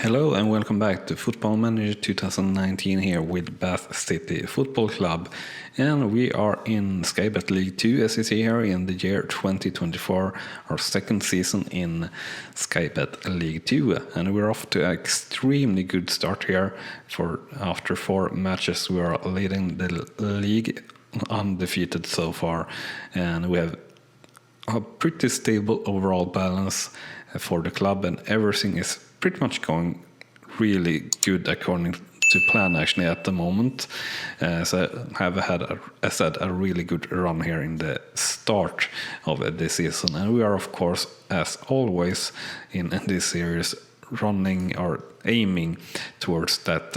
Hello and welcome back to Football Manager 2019 here with Bath City Football Club, and we are in Skybet League 2 as you see here in the year 2024, our second season in Skybet League 2, and we're off to an extremely good start here. After 4 matches we are leading the league undefeated so far, and we have a pretty stable overall balance for the club, and everything is pretty much going really good according to plan actually at the moment. So I have had, as said, a really good run here in the start of this season, and we are of course, as always in this series, running or aiming towards that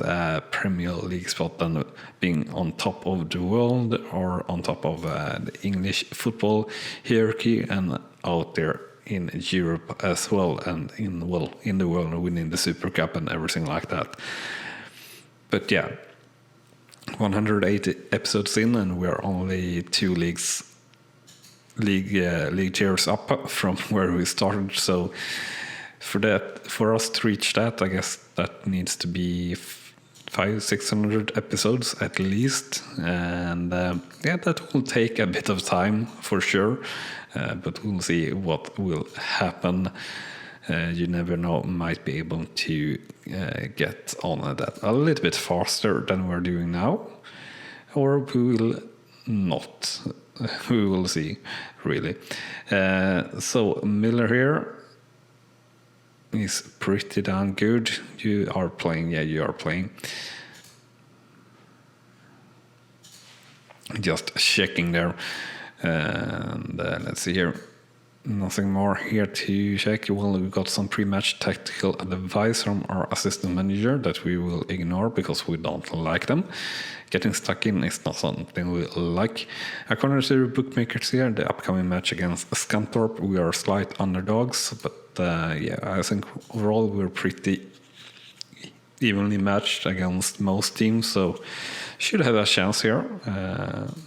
Premier League spot and being on top of the world or on top of the English football hierarchy and out there in Europe as well, and in the world winning the Super Cup and everything like that. But yeah, 180 episodes in, and we're only 2 league tiers up from where we started. So for us to reach that, I guess that needs to be 500-600 episodes at least, and that will take a bit of time for sure, but we'll see what will happen. You never know, might be able to get on that a little bit faster than we're doing now, or we will not. We will see, really. So Miller here is pretty damn good. You are playing. Just checking there, and let's see here. Nothing more here to check. Well, we got some pre-match tactical advice from our assistant manager that we will ignore because we don't like them. Getting stuck in is not something we like. According to the bookmakers here, the upcoming match against Scunthorpe, we are slight underdogs, but I think overall we're pretty evenly matched against most teams, so should have a chance here.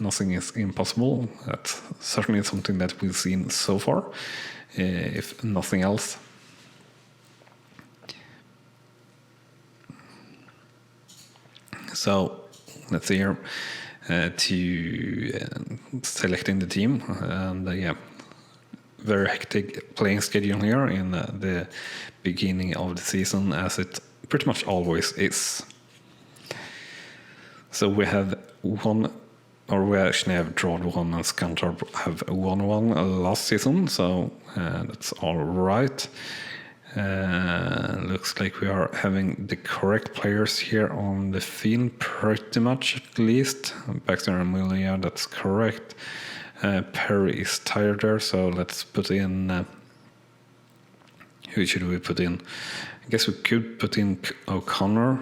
Nothing is impossible. That's certainly something that we've seen so far, if nothing else. So let's see here, to selecting the team, and very hectic playing schedule here in the beginning of the season, as it pretty much always is. So we have we actually have drawn 1, and Scunthorpe have won 1 last season, so that's all right. Looks like we are having the correct players here on the field, pretty much at least. Baxter and Amelia, that's correct. Perry is tired there, so let's put in... who should we put in? I guess we could put in O'Connor.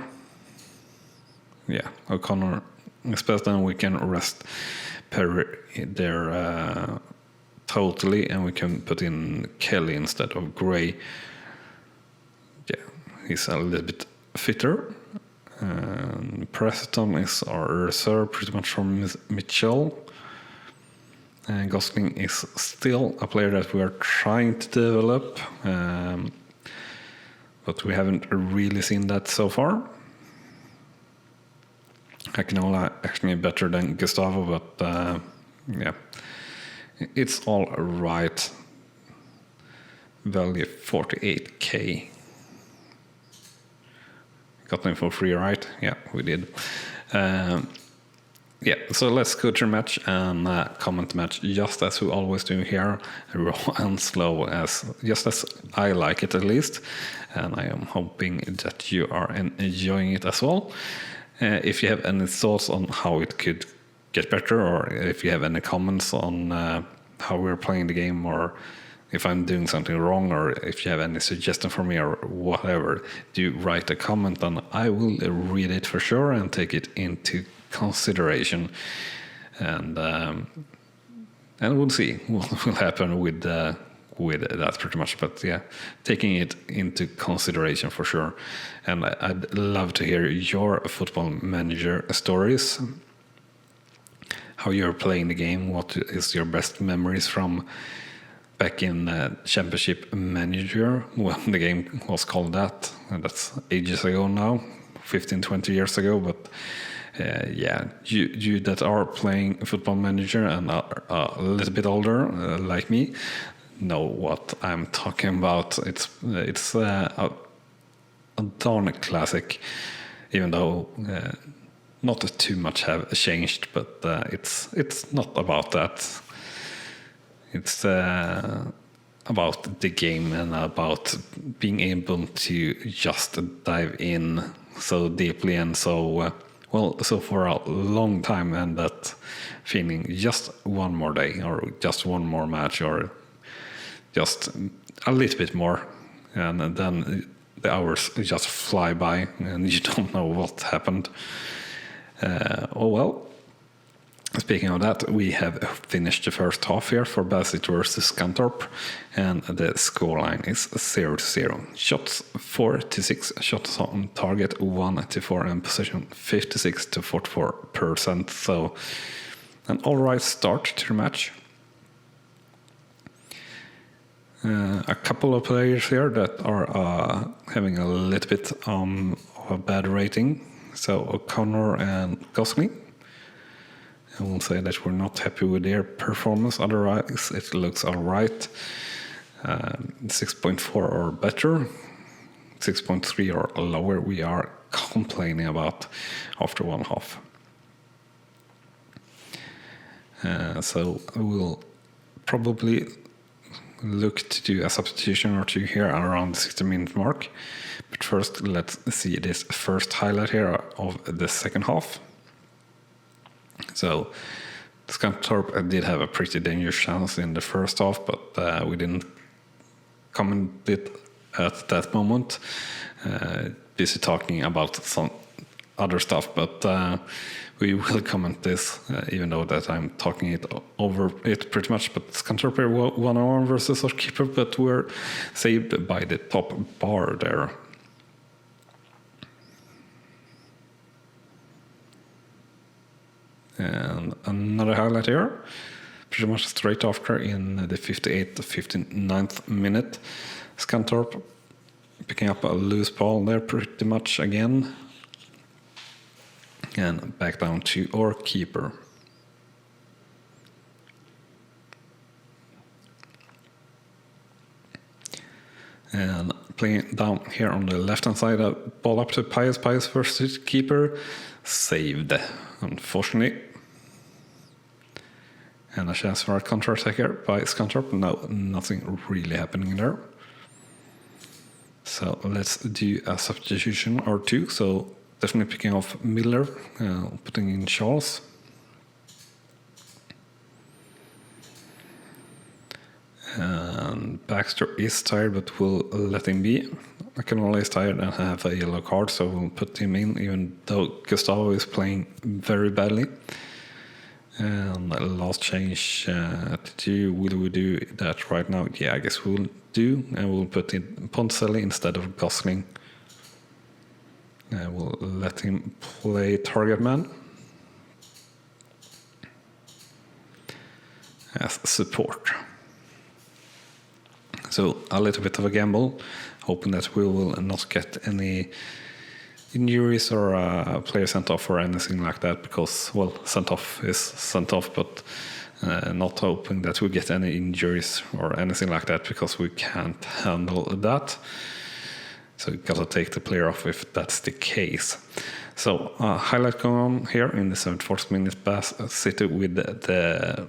Yeah, O'Connor. Especially then we can rest Perry there totally, and we can put in Kelly instead of Gray. Yeah, he's a little bit fitter. Preston is our reserve, pretty much from Mitchell. And Gosling is still a player that we are trying to develop, but we haven't really seen that so far. Akinola actually better than Gustavo, but it's all right. Value 48k. Got them for free, right? Yeah, we did. So let's go to the match and comment the match just as we always do here, raw and slow, just as I like it at least, and I am hoping that you are enjoying it as well. If you have any thoughts on how it could get better, or if you have any comments on how we're playing the game, or if I'm doing something wrong, or if you have any suggestion for me or whatever, do write a comment and I will read it for sure and take it into consideration, and we'll see what will happen with that pretty much. But yeah, taking it into consideration for sure. And I'd love to hear your Football Manager stories, how you're playing the game, what is your best memories from back in Championship Manager, when the game was called that. And that's ages ago now, 15-20 years ago. But you that are playing Football Manager and are a little bit older, like me, know what I'm talking about. It's a darn classic, even though not too much have changed. But it's not about that. It's about the game and about being able to just dive in so deeply and so so for a long time, and that feeling just one more day or just one more match or just a little bit more, and then the hours just fly by and you don't know what happened. Speaking of that, we have finished the first half here for Bassett versus Scunthorpe, and the scoreline is 0-0. Shots 4-6, shots on target 1-4, and possession 56-44%. So an alright start to the match. A couple of players here that are having a little bit of a bad rating. So O'Connor and Gosling. I will say that we're not happy with their performance. Otherwise, it looks all right. 6.4 or better. 6.3 or lower, we are complaining about after one half. So we'll probably look to do a substitution or two here around the 60-minute mark. But first, let's see this first highlight here of the second half. So Scunthorpe did have a pretty dangerous chance in the first half, but we didn't comment it at that moment. Busy talking about some other stuff, but we will comment this, even though that I'm talking it over it pretty much. But Scunthorpe 1-1 versus our keeper, but we're saved by the top bar there. And another highlight here, pretty much straight after in the 58th to 59th minute. Scunthorpe picking up a loose ball there pretty much again. And back down to our keeper. And playing down here on the left-hand side, a ball up to Pius versus keeper. Saved, unfortunately. And a chance for a counter-attack here by Scunthorpe. No, nothing really happening there. So let's do a substitution or two. So definitely picking off Miller, putting in Charles. And Baxter is tired, but we'll let him be. Canola is tired and have a yellow card, so we'll put him in, even though Gustavo is playing very badly. And last change, will we do that right now? Yeah, I guess we'll do, and we'll put in Poncelli instead of Gosling. We'll let him play target man as support. So a little bit of a gamble, hoping that we will not get any injuries or a player sent off or anything like that, because, well, sent off is sent off, but not hoping that we get any injuries or anything like that, because we can't handle that. So got to take the player off if that's the case. So highlight going on here in the 74th minute. Bass City with the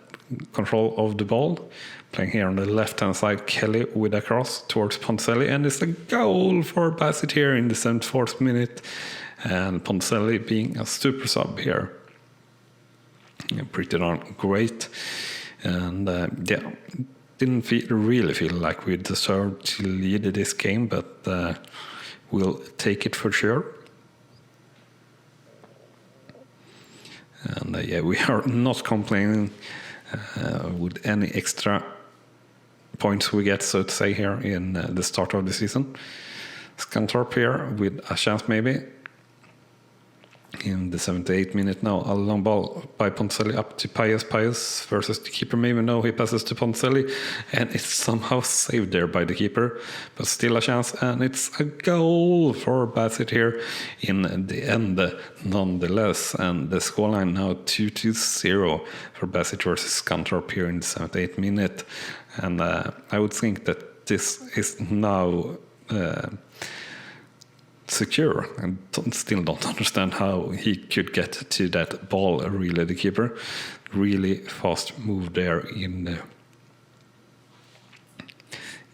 control of the ball. Playing here on the left-hand side, Kelly with a cross towards Poncelli, and it's a goal for Bassett here in the 74th minute, and Poncelli being a super sub here. Yeah, pretty darn great, and didn't really feel like we deserved to lead this game, but we'll take it for sure. And we are not complaining with any extra points we get, so to say, here in the start of the season. Scunthorpe here with a chance maybe. in the 78th minute now. A long ball by Poncelli up to Pius. Pius versus the keeper, even though he passes to Poncelli, and it's somehow saved there by the keeper, but still a chance, and it's a goal for Bassett here in the end nonetheless, and the scoreline now 2-0 for Bassett versus Scunthorpe here in the 78th minute. And I would think that this is now secure, and still don't understand how he could get to that ball, really, the keeper. Really fast move there in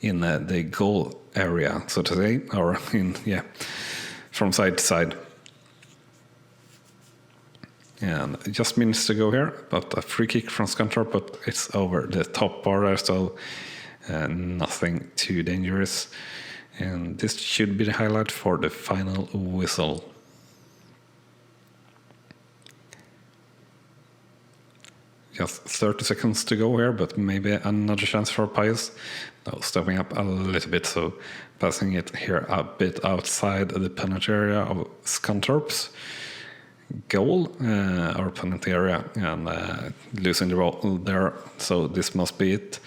the goal area, so to say, or from side to side. And just minutes to go here, but a free kick from Scunthorpe, but it's over the top bar there, so nothing too dangerous. And this should be the highlight for the final whistle. Just 30 seconds to go here, but maybe another chance for Pius. Now stepping up a little bit, so passing it here a bit outside the penalty area of Scunthorpe's goal, or penalty area, and losing the ball there, so this must be it.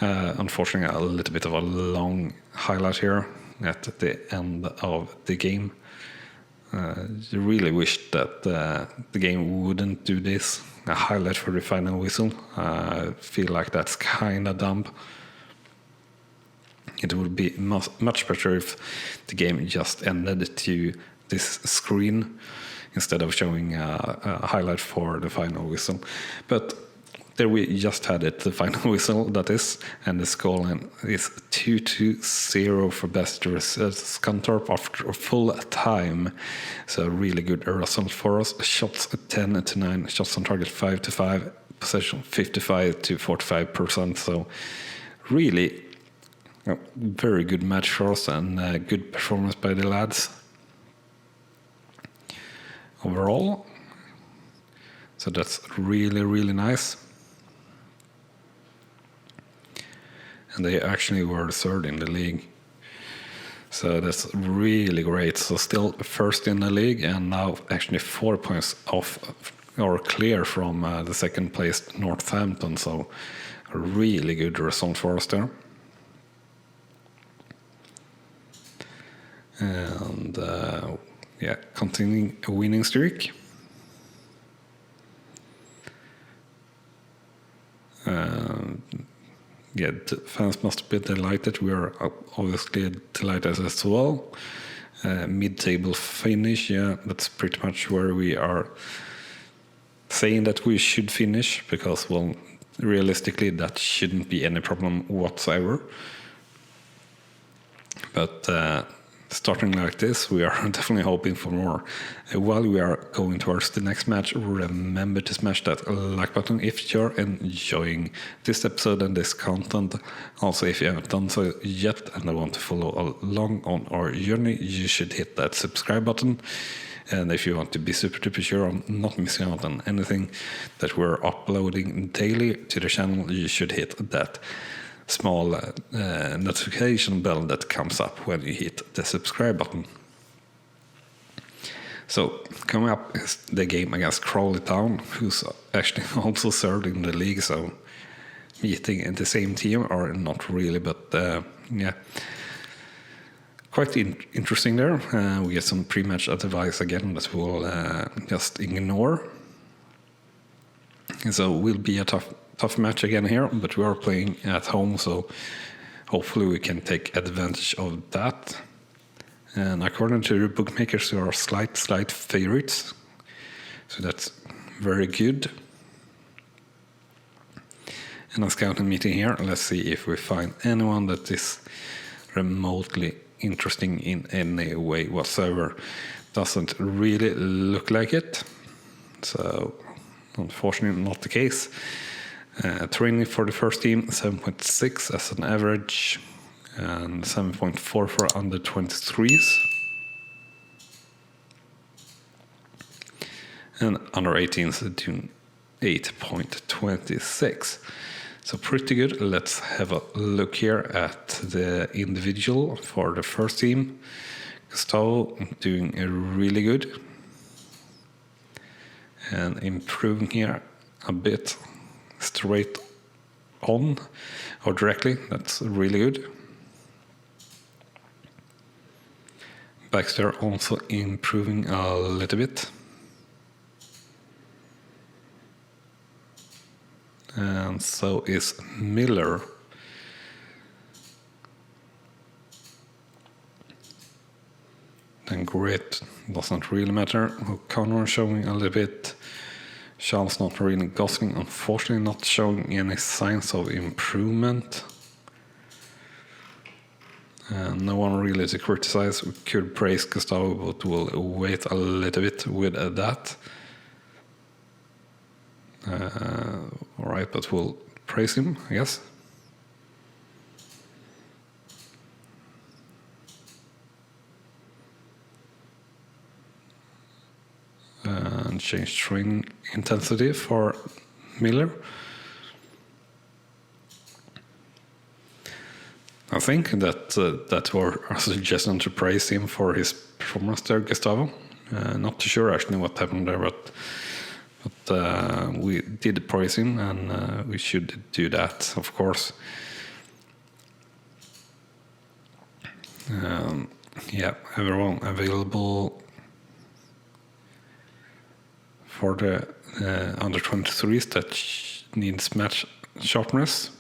Unfortunately, a little bit of a long highlight here at the end of the game. Really wish that the game wouldn't do this. A highlight for the final whistle. I feel like that's kind of dumb. It would be much better if the game just ended to this screen instead of showing a highlight for the final whistle. But there we just had it, the final whistle, that is, and the scoreline is 2-0 for Bassett versus Scunthorpe after full time. So really good result for us. Shots 10-9, shots on target 5-5, possession 55-45%. So really a very good match for us, and good performance by the lads overall. So that's really, really nice. And they actually were third in the league. So that's really great. So still first in the league, and now actually 4 points off or clear from the second place Northampton. So a really good result for us there. And continuing a winning streak. The fans must be delighted. We are obviously delighted as well. Mid-table finish, that's pretty much where we are saying that we should finish, because, well, realistically that shouldn't be any problem whatsoever. But starting like this, we are definitely hoping for more. While we are going towards the next match, remember to smash that like button if you're enjoying this episode and this content. Also, if you haven't done so yet and want to follow along on our journey, you should hit that subscribe button. And if you want to be super duper sure on not missing out on anything that we're uploading daily to the channel, you should hit that small notification bell that comes up when you hit the subscribe button. So coming up is the game against Crawley Town, who's actually also third in the league, so meeting in the same team, or not really, but quite interesting there. We get some pre-match advice again that we'll just ignore. So it will be a tough match again here, but we are playing at home, so hopefully we can take advantage of that. And according to the bookmakers, we are slight favorites, so that's very good. And a scouting meeting here. Let's see if we find anyone that is remotely interesting in any way whatsoever. Doesn't really look like it, so unfortunately not the case. Training for the first team 7.6 as an average, and 7.4 for under 23s, and under 18s doing 8.26. So pretty good. Let's have a look here at the individual for the first team. Gustavo doing really good. and improving here a bit straight on or directly. That's really good. Baxter also improving a little bit. And so is Miller. Then grit doesn't really matter. O'Connor showing a little bit. Charles not really. Gosling unfortunately not showing any signs of improvement. No one really to criticize. We could praise Gustavo, but we'll wait a little bit with that. Alright, but we'll praise him, I guess. And change training intensity for Miller. I think that were a suggestion to praise him for his performance there, Gustavo. Not too sure actually what happened there, but we did praise him, and we should do that, of course. Yeah, everyone available for the under 23s that needs match sharpness.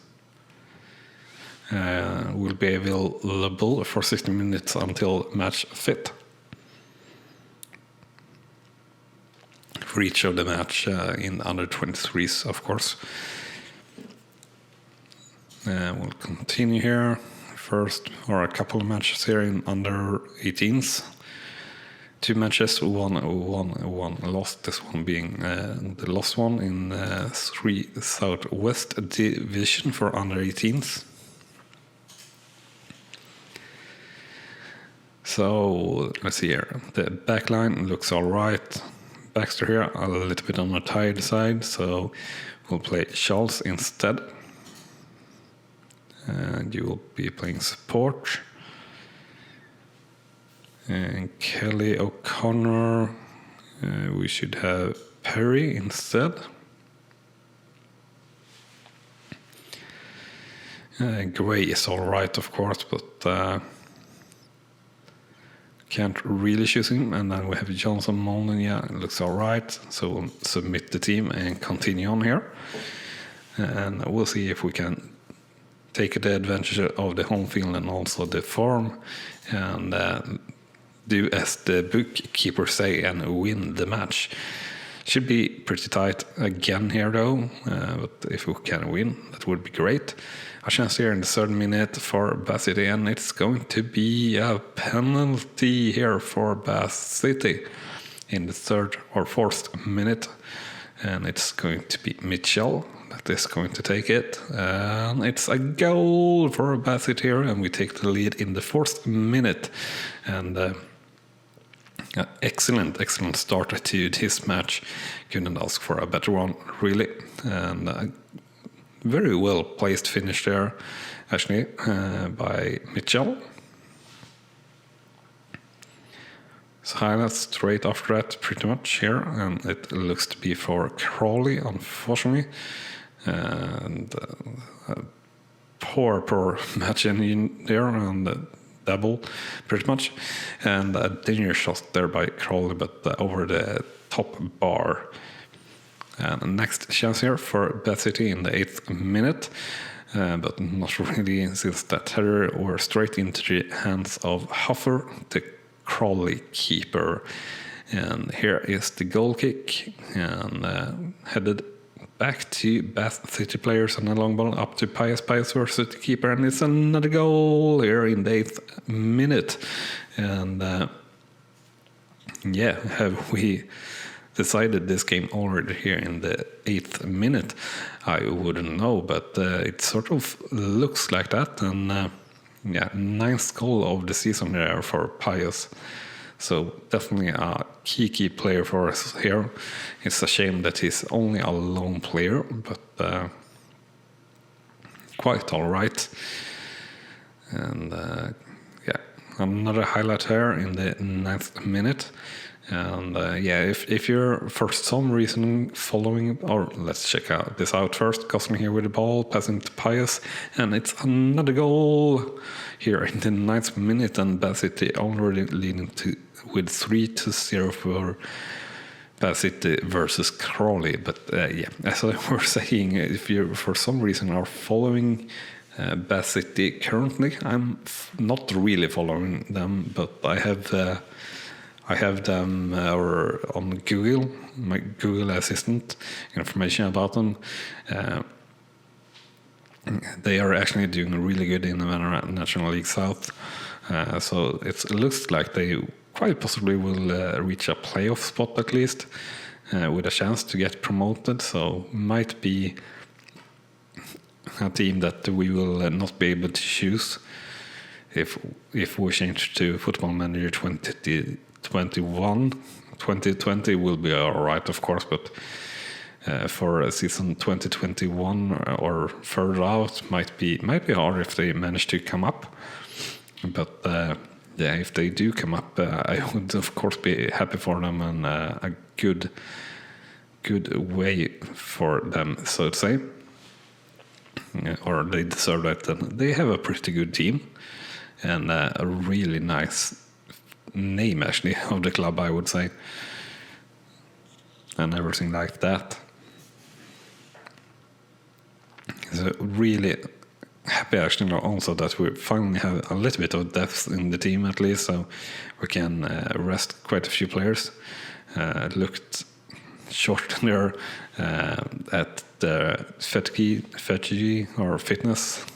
Will be available for 60 minutes until match fit. For each of the match in under 23s, of course. We'll continue here. First, or a couple of matches here in under 18s. 2 matches, one lost. This one being the lost one in 3 Southwest Division for under 18s. So let's see here. The back line looks all right. Baxter here a little bit on the tired side, so we'll play Charles instead. And you will be playing support. And Kelly O'Connor, we should have Perry instead. Gray is all right, of course, but can't really choose him. And then we have Johnson Mullen. Yeah, it looks all right. So we'll submit the team and continue on here. And we'll see if we can take the advantage of the home field and also the farm, and do as the bookkeepers say and win the match. Should be pretty tight again here though, but if we can win, that would be great. A chance here in the 3rd minute for Bath City, and it's going to be a penalty here for Bath City in the 3rd or 4th minute, and it's going to be Mitchell that is going to take it, and it's a goal for Bath City here, and we take the lead in the 4th minute, and excellent start to this match. Couldn't ask for a better one, really, and very well placed finish there, actually, by Mitchell. So highlights straight after that, pretty much here, and it looks to be for Crawley, unfortunately, and poor match in there, and double, pretty much, and a danger shot there by Crawley, but over the top bar. And next chance here for Bath City in the 8th minute, but not really, since that header were straight into the hands of Huffer, the Crawley keeper. And here is the goal kick, and headed back to Bath City players, and a long ball up to Pius versus the keeper, and it's another goal here in the 8th minute. And yeah, have we decided this game already here in the 8th minute? I wouldn't know, but it sort of looks like that. And yeah, 9th goal of the season there for Pius. So definitely a key player for us here. It's a shame that he's only a lone player, but quite all right. And yeah, another highlight here in the 9th minute. And if you're for some reason following, or let's check this out first. Gosling here with the ball, passing to Pius, and it's another goal here in the 9th minute, and Bath City already leading with 3-0 for Bath City versus Crawley. But as I was saying, if you for some reason are following Bath City currently, I'm not really following them, but I have them on Google, my Google Assistant, information about them. They are actually doing really good in the National League South. So it looks like they quite possibly will reach a playoff spot at least, with a chance to get promoted. So might be a team that we will not be able to choose if we change to Football Manager 2021. 2020 will be alright, of course, but for season 2021 or further out might be hard if they manage to come up. But if they do come up, I would of course be happy for them, and a good way for them, so to say. Or they deserve that. And they have a pretty good team and a really nice name actually of the club, I would say, and everything like that. So really happy actually also that we finally have a little bit of depth in the team at least, so we can rest quite a few players. Looked short there at the fatigue or fitness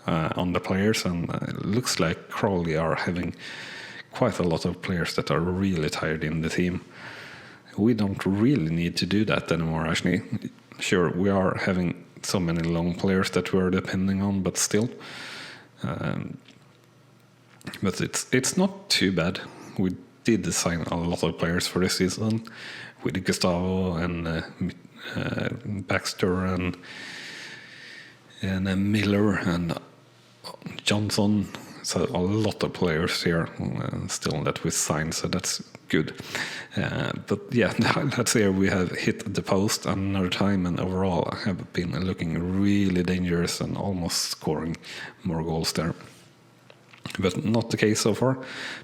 on the players, and it looks like Crawley are having quite a lot of players that are really tired in the team. We don't really need to do that anymore, actually. Sure, we are having so many long players that we're depending on, but still. But it's not too bad. We did sign a lot of players for this season, with Gustavo and Baxter and Miller and Johnson. So a lot of players here still that we signed, so that's good. But yeah, let's say we have hit the post another time, and overall have been looking really dangerous and almost scoring more goals there. But not the case so far.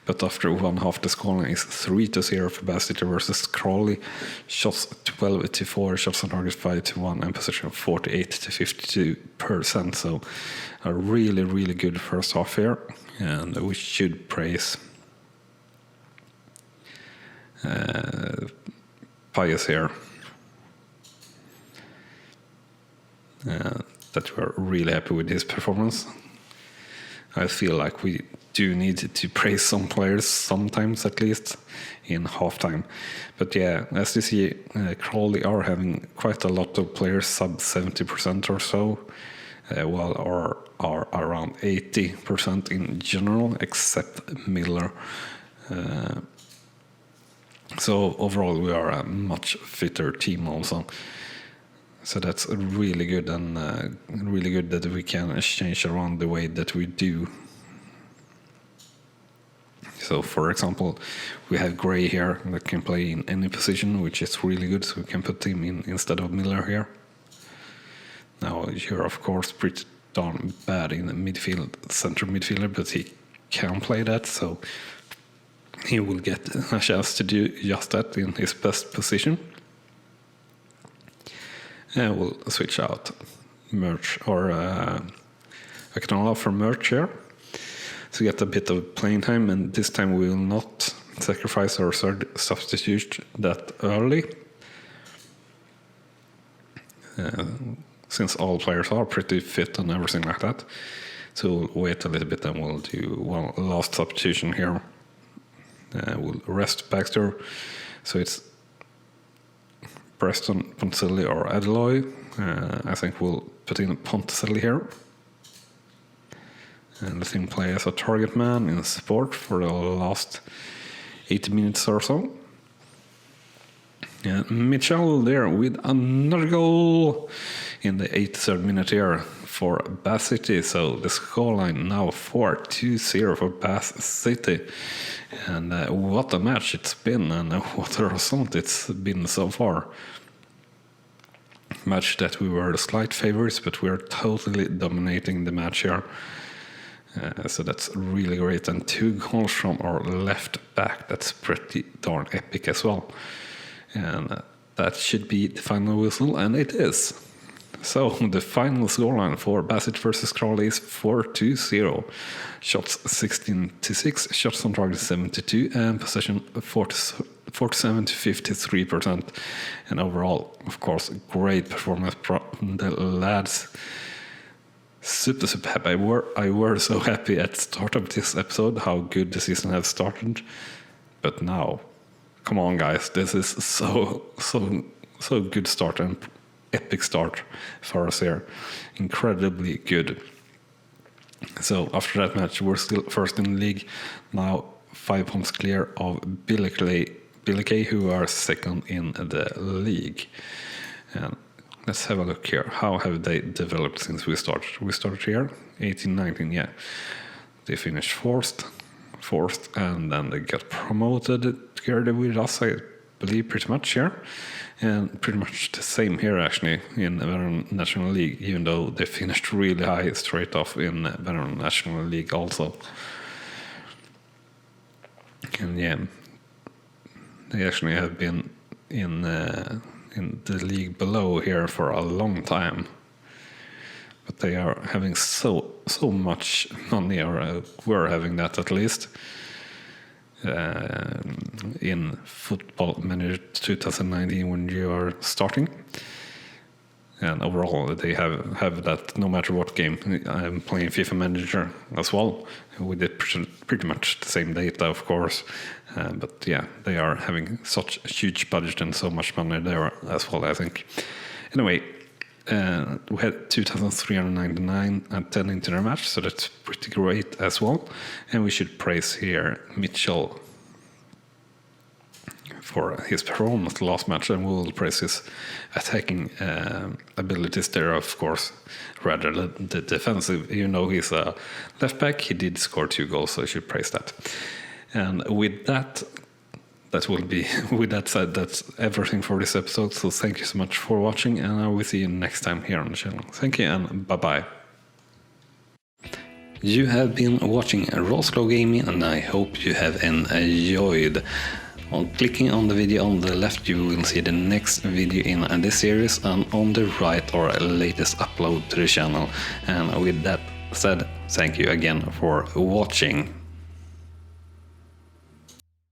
But after one half, the scoreline is 3-0 for Bath City versus Crawley. Shots 12-4, shots on target 5-1, and possession 48-52%. So a really, really good first half here, and we should praise Pius here. That we're really happy with his performance. I feel like we do need to praise some players sometimes, at least in halftime. But yeah, as you see, Crawley are having quite a lot of players, sub 70% or so, while are around 80% in general, except Miller. So overall, we are a much fitter team also. So that's really good, and really good that we can change around the way that we do. So, for example, we have Gray here that can play in any position, which is really good. So we can put him in instead of Miller here. Now, you're of course pretty darn bad in the midfield, center midfielder, but he can play that, so he will get a chance to do just that in his best position. And we'll switch out Merch or Akinola for Merch here to get a bit of playing time, and this time we will not sacrifice or substitute that early, since all players are pretty fit and everything like that. So we'll wait a little bit and we'll do one last substitution here. We'll rest Baxter, so it's Preston, Ponticelli or Adeloy. I think we'll put in Ponticelli here. And let him play as a target man in support for the last 80 minutes or so. And Mitchell there with another goal in the 83rd minute here for Bath City. So the scoreline now 4-2-0 for Bath City. And what a match it's been, and what a result it's been so far. Match that we were the slight favorites, but we're totally dominating the match here. So that's really great. And 2 goals from our left back. That's pretty darn epic as well. And that should be the final whistle, and it is. So the final scoreline for Bassett versus Crawley is 4-2-0. Shots 16-6, shots on target 72, and possession 47 to 53%. And overall, of course, great performance from the lads. Super happy. I were so happy at the start of this episode how good the season has started. But now, come on guys, this is so good start and epic start for us here. Incredibly good. So after that match, we're still first in the league. Now 5 points clear of Billickay, who are second in the league. And let's have a look here. How have they developed since we started? We started here, 18-19, yeah. They finished fourth, and then they got promoted together with us, I believe, pretty much here. And pretty much the same here, actually, in the Veteran National League, even though they finished really high straight off in the Veteran National League also. And yeah, they actually have been in the league below here for a long time, but they are having so much money, or were having that at least, in Football Manager 2019 when you are starting. And overall they have that no matter what game. I'm playing FIFA Manager as well with pretty much the same data, of course, but yeah, they are having such a huge budget and so much money there as well, I think. Anyway, we had 2,399 attending to their match, so that's pretty great as well. And we should praise here Mitchell for his performance the last match, and we will praise his attacking abilities there, of course, rather than the defensive. Even though he's a left back, he did score 2 goals, so I should praise that. And with that said, that's everything for this episode. So thank you so much for watching, and I will see you next time here on the channel. Thank you, and bye-bye. You have been watching Rawslowgaming, and I hope you have enjoyed. On clicking on the video on the left, you will see the next video in this series, and on the right, our latest upload to the channel. And with that said, thank you again for watching.